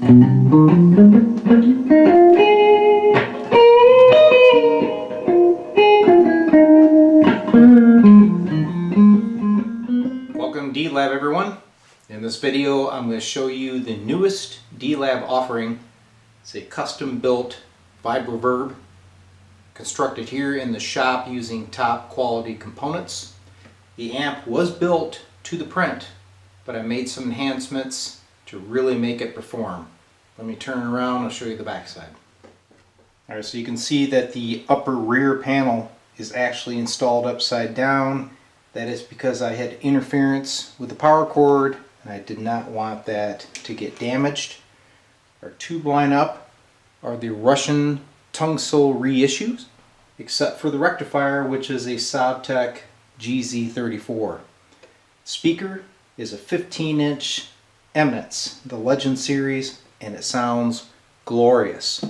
Welcome to D-Lab, everyone. In this video I'm going to show you the newest D-Lab offering. It's a custom built Vibroverb constructed here in the shop using top quality components. The amp was built to the print, but I made some enhancements to really make it perform. Let me turn it around and I'll show you the backside. Alright, so you can see that the upper rear panel is actually installed upside down. That is because I had interference with the power cord and I did not want that to get damaged. Our tube line up are the Russian Tung-Sol reissues, except for the rectifier, which is a Sobtech GZ34. Speaker is a 15-inch Eminence, the Legend series, and it sounds glorious.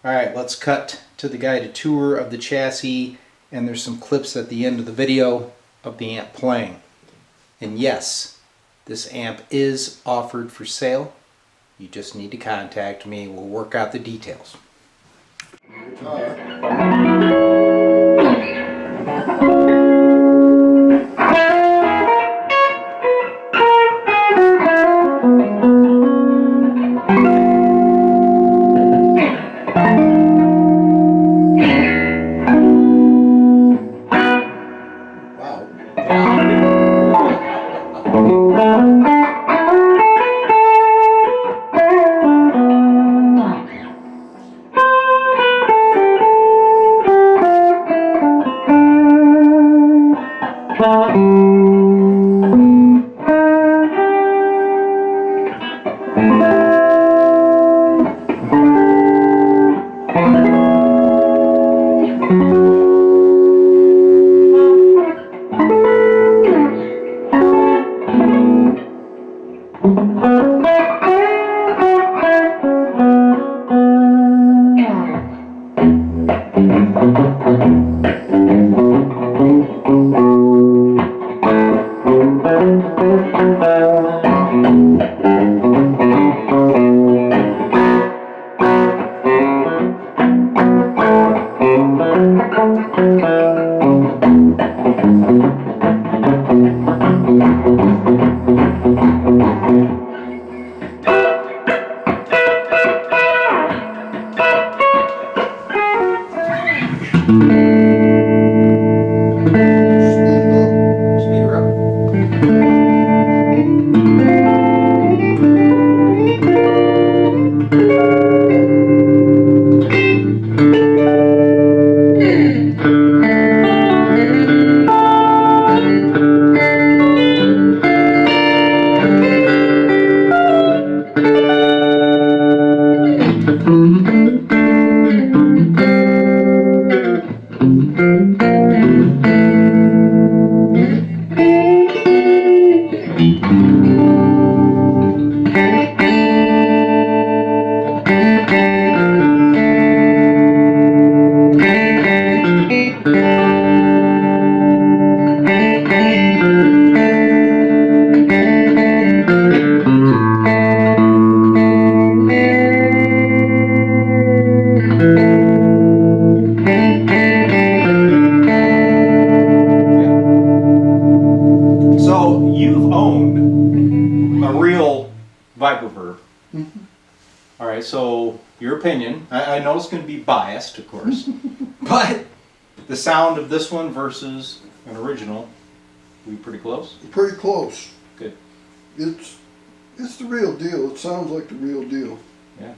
Alright, let's cut to the guided tour of the chassis, and there's some clips at the end of the video of the amp playing. And yes, this amp is offered for sale. You just need to contact me. We'll work out the details. Vibroverb. Alright, so your opinion. I know it's going to be biased, of course, but the sound of this one versus an original, are we pretty close? Pretty close. Good. It's the real deal. It sounds like the real deal. Yeah.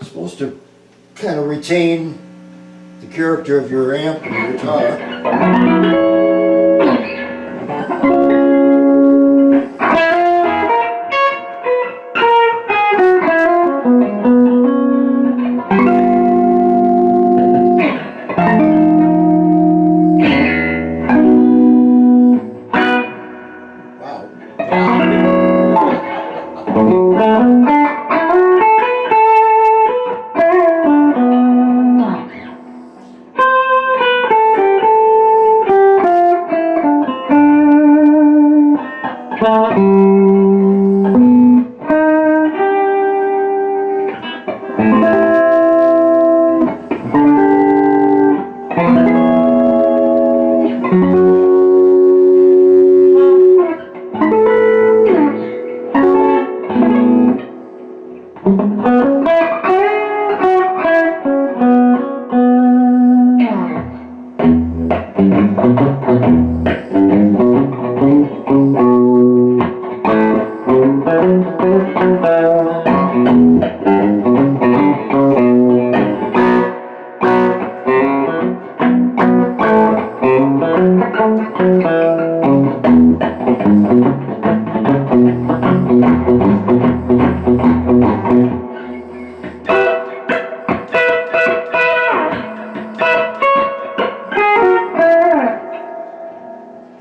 Supposed to kind of retain the character of your amp and your guitar.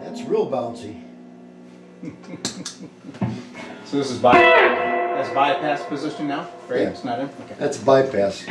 That's real bouncy. So this is that's bypass position now, right? Yeah. It's not in? Okay. That's bypass.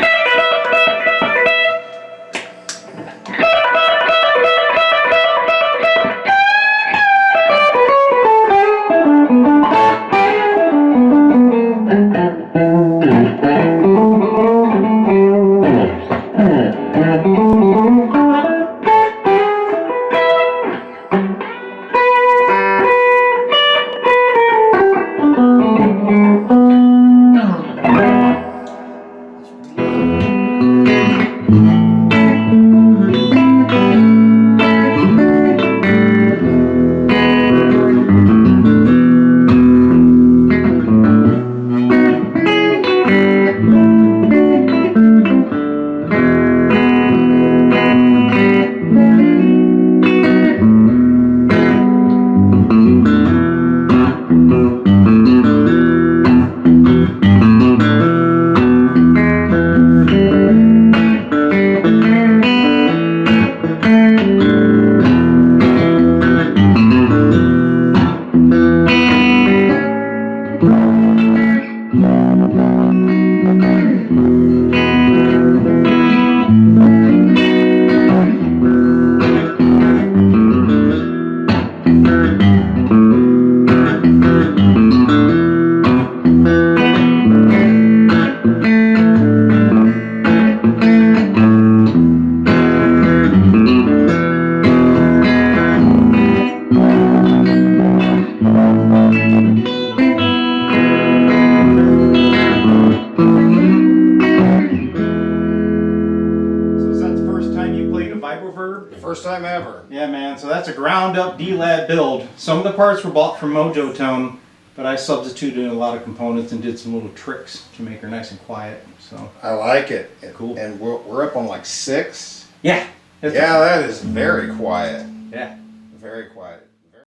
First time ever. Yeah, man, so that's a ground up D-Lab build. Some of the parts were bought from Mojo Tone, but I substituted a lot of components and did some little tricks to make her nice and quiet. So I like it. Cool. And we're up on like 6. yeah. Yeah, that is very quiet. Yeah. Very quiet.